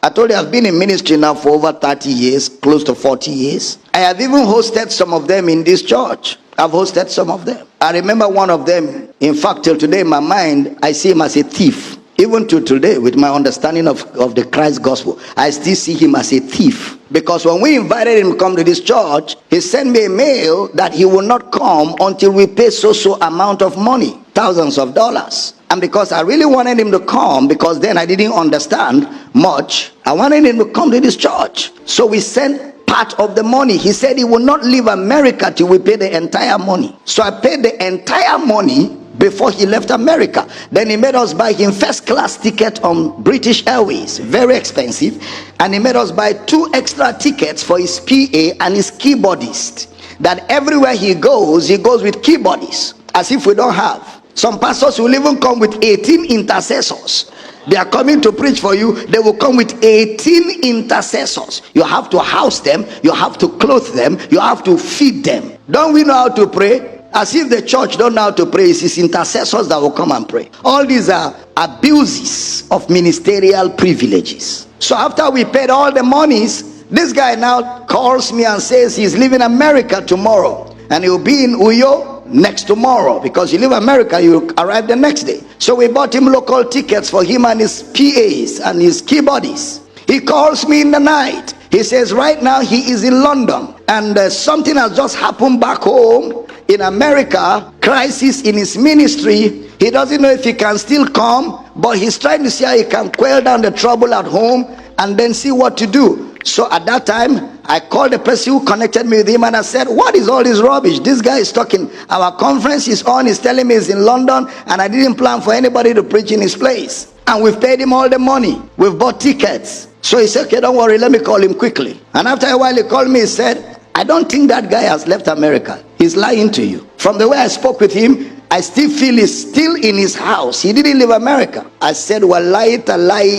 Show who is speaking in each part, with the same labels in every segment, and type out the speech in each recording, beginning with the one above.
Speaker 1: I told you I've been in ministry now for over 30 years, close to 40 years. I have even hosted some of them in this church. I've hosted some of them. I remember one of them, in fact, till today in my mind, I see him as a thief. Even to today, with my understanding of the Christ gospel, I still see him as a thief. Because when we invited him to come to this church, he sent me a mail that he will not come until we pay so amount of money, thousands of dollars. And because I really wanted him to come, because then I didn't understand much, I wanted him to come to this church. So we sent part of the money. He said he will not leave America till we pay the entire money. So I paid the entire money before he left America. Then he made us buy him first class ticket on British Airways, very expensive, and he made us buy 2 extra tickets for his PA and his keyboardist, that everywhere he goes with keyboardists, as if we don't have. Some pastors will even come with 18 intercessors. They are coming to preach for you. They will come with 18 intercessors. You have to house them, you have to clothe them, you have to feed them. Don't we know how to pray? As if the church don't know how to pray. It's his intercessors that will come and pray. All these are abuses of ministerial privileges. So after we paid all the monies, this guy now calls me and says he's leaving America tomorrow, and he'll be in Uyo next tomorrow, because you leave America, you arrive the next day. So we bought him local tickets for him and his PAs and his keyboards. He calls me in the night. He says right now he is in London, and something has just happened back home in America, crisis in his ministry. He doesn't know if he can still come, but he's trying to see how he can quell down the trouble at home and then see what to do. So at that time, I called the person who connected me with him, and I said, what is all this rubbish? This guy is talking, our conference is on, he's telling me he's in London, and I didn't plan for anybody to preach in his place. And we've paid him all the money. We've bought tickets. So he said, okay, don't worry, let me call him quickly. And after a while, he called me, he said, I don't think that guy has left America. He's lying to you. From the way I spoke with him, I still feel he's still in his house. He didn't leave America. I said, well, lie,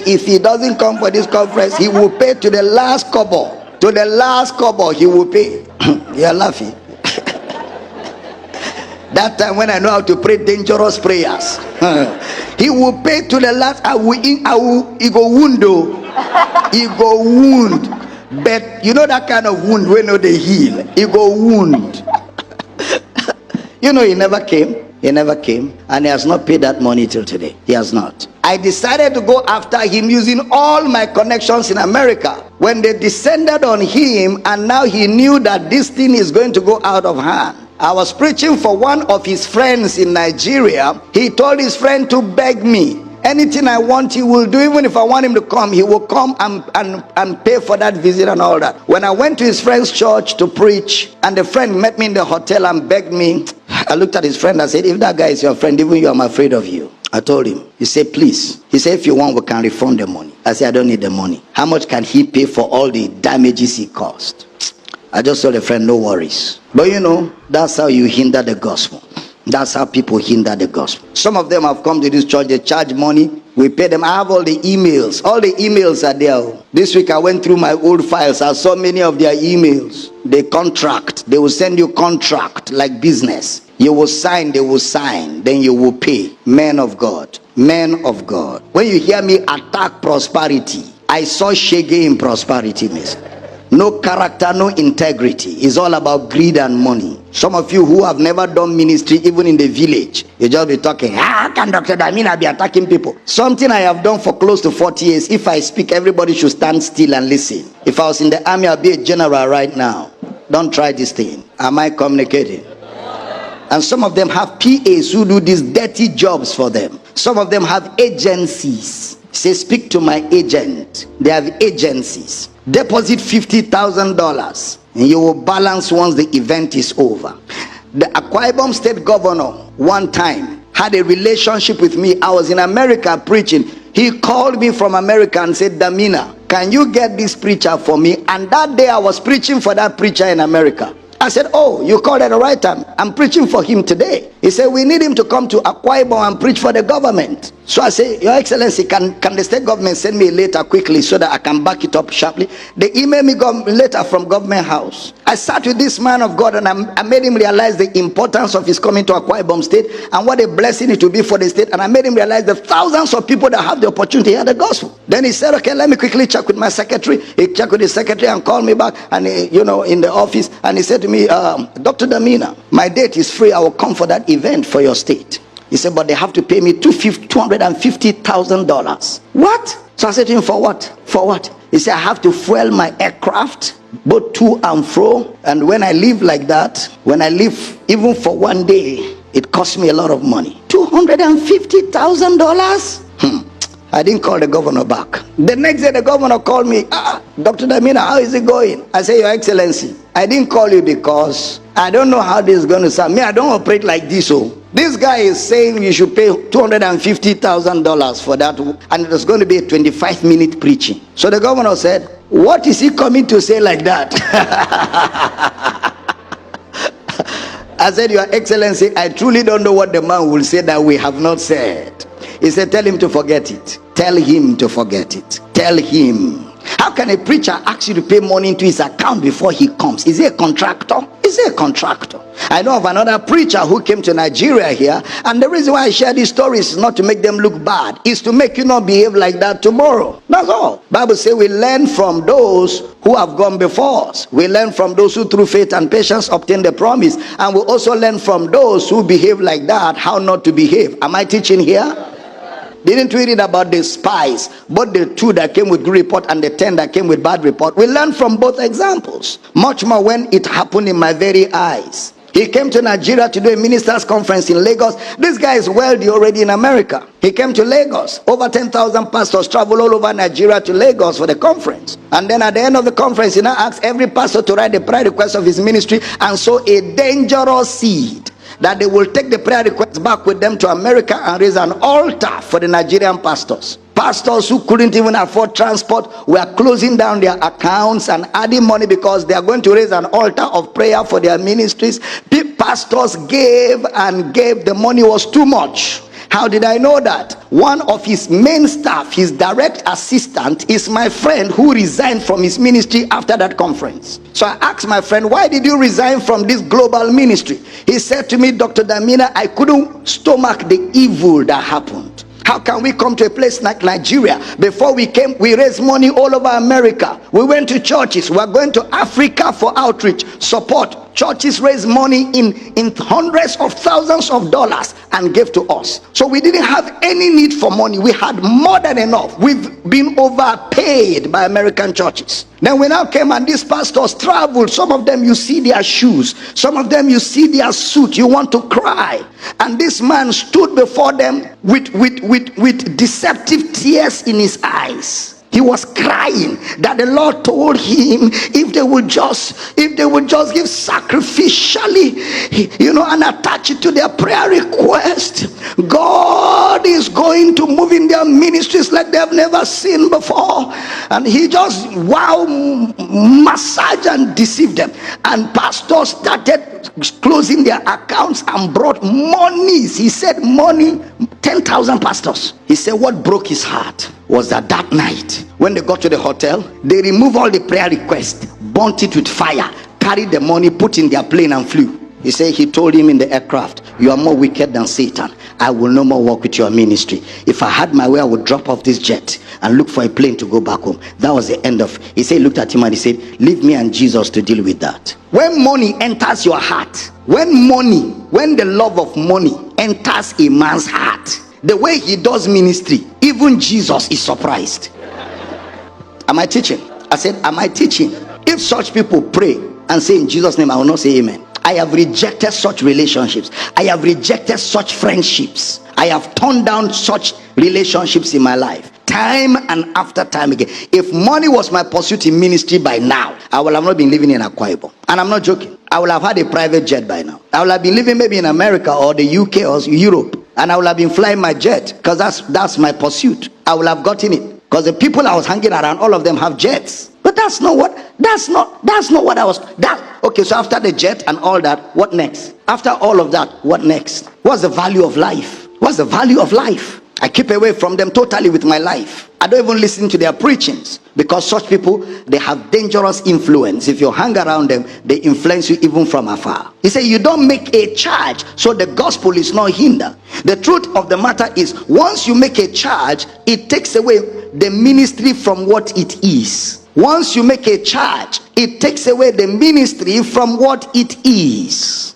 Speaker 1: if he doesn't come for this conference, he will pay to the last kobo. To the last kobo, he will pay. You're laughing. That time when I know how to pray dangerous prayers, he will pay to the last. He go wound though. He go wound. But you know that kind of wound when they heal. He go wound. You know, he never came. He never came, and he has not paid that money till today. He has not. I decided to go after him using all my connections in America. When they descended on him, and now he knew that this thing is going to go out of hand. I was preaching for one of his friends in Nigeria. He told his friend to beg me. Anything I want, he will do. Even if I want him to come, he will come and pay for that visit and all that. When I went to his friend's church to preach, and the friend met me in the hotel and begged me, I looked at his friend and said, if that guy is your friend, even you, I'm afraid of you. I told him. He said, please. He said, if you want, we can refund the money. I said, I don't need the money. How much can he pay for all the damages he caused? I just told the friend, no worries. But you know, that's how you hinder the gospel. That's how people hinder the gospel. Some of them have come to this church, they charge money, we pay them. I have all the emails. All the emails are there. This week I went through my old files. I saw many of their emails. They contract. They will send you contract like business. You will sign, they will sign, then you will pay. Men of God. Men of God. When you hear me attack prosperity, I saw shege in prosperity, miss. No character, no integrity. It's all about greed and money. Some of you who have never done ministry, even in the village, you just be talking, how can Dr. Damina be attacking people? Something I have done for close to 40 years. If I speak, everybody should stand still and listen. If I was in the army, I'd be a general right now. Don't try this thing. Am I communicating? And some of them have PAs who do these dirty jobs for them. Some of them have agencies. Say, speak to my agent. They have agencies. Deposit $50,000 and you will balance once the event is over. The Akwa Ibom state governor one time had a relationship with me. I was in America preaching. He called me from America and said, Damina, can you get this preacher for me? And that day I was preaching for that preacher in America. I said, oh, you called at the right time. I'm preaching for him today. He said, we need him to come to Akwa Ibom and preach for the government. So I say, Your Excellency, can the state government send me a letter quickly so that I can back it up sharply? They emailed me a letter from government house. I sat with this man of God and I made him realize the importance of his coming to Akwa Ibom State and what a blessing it will be for the state. And I made him realize the thousands of people that have the opportunity to hear the gospel. Then he said, okay, let me quickly check with my secretary. He checked with his secretary and called me back, and in the office, and he said to me, Dr. Damina, my date is free. I will come for that event for your state. He said, but they have to pay me $250,000. What? So I said to him, for what? For what? He said, I have to fuel my aircraft, both to and fro. And when I live like that, when I live even for one day, it costs me a lot of money. $250,000? I didn't call the governor back. The next day, the governor called me. Dr. Damina, how is it going? I say, Your Excellency, I didn't call you because I don't know how this is going to sound. Me, I don't operate like this. This guy is saying you should pay $250,000 for that, and it was going to be a 25-minute preaching. So the governor said, what is he coming to say like that? I said, Your Excellency, I truly don't know what the man will say that we have not said. He said, tell him to forget it. Tell him to forget it. Tell him. How can a preacher ask you to pay money into his account before he comes? Is he a contractor? Is he a contractor? I know of another preacher who came to Nigeria here, and the reason why I share these stories is not to make them look bad. It's to make you not behave like that tomorrow. That's all. Bible says we learn from those who have gone before us. We learn from those who through faith and patience obtain the promise. And we also learn from those who behave like that, how not to behave. Am I teaching here? Didn't we read about the spies, both the 2 that came with good report and the 10 that came with bad report? We learn from both examples. Much more when it happened in my very eyes. He came to Nigeria to do a ministers conference in Lagos. This guy is wealthy already in America. He came to Lagos. Over 10,000 pastors travel all over Nigeria to Lagos for the conference. And then at the end of the conference, he now asked every pastor to write the prayer request of his ministry and sow a dangerous seed, that they will take the prayer requests back with them to America and raise an altar for the Nigerian pastors. Pastors who couldn't even afford transport were closing down their accounts and adding money because they are going to raise an altar of prayer for their ministries. Pastors gave and gave. The money was too much. How did I know that? One of his main staff, his direct assistant, is my friend who resigned from his ministry after that conference. So I asked my friend, why did you resign from this global ministry? He said to me, Dr. Damina, I couldn't stomach the evil that happened. How can we come to a place like Nigeria? Before we came, we raised money all over America. We went to churches. We are going to Africa for outreach, support. Churches raised money in hundreds of thousands of dollars and gave to us. So we didn't have any need for money. We had more than enough. We've been overpaid by American churches. Then we now came and these pastors traveled. Some of them you see their shoes. Some of them you see their suit. You want to cry. And this man stood before them with deceptive tears in his eyes. He was crying that the Lord told him if they would just give sacrificially, and attach it to their prayer request, God is going to move in their ministries like they've never seen before. And he just massage and deceive them. And pastors started closing their accounts and brought monies. He said money, 10,000 pastors. He said what broke his heart was that night when they got to the hotel, they removed all the prayer requests, burnt it with fire, carried the money, put in their plane and flew. He said he told him in the aircraft, you are more wicked than Satan. I will no more work with your ministry. If I had my way, I would drop off this jet and look for a plane to go back home. That was the end of it. He said, he looked at him and he said, leave me and Jesus to deal with that. When money enters your heart, when the love of money enters a man's heart, the way he does ministry, even Jesus is surprised. Am I teaching? I said, am I teaching? If such people pray and say in Jesus' name, I will not say amen. I have rejected such relationships. I have rejected such friendships. I have torn down such relationships in my life, time and after time again. If money was my pursuit in ministry by now, I would have not been living in Akwa Ibom. And I'm not joking. I would have had a private jet by now. I would have been living maybe in America or the UK or Europe. And I would have been flying my jet because that's my pursuit. I would have gotten it because the people I was hanging around, all of them have jets. But that's not what I was. Okay, so after the jet and all that, what next? After all of that, what next? What's the value of life? What's the value of life? I keep away from them totally with my life. I don't even listen to their preachings, because such people, they have dangerous influence. If you hang around them, they influence you even from afar. He said, you don't make a charge, so the gospel is not hindered. The truth of the matter is, once you make a charge, it takes away the ministry from what it is. Once you make a charge, it takes away the ministry from what it is.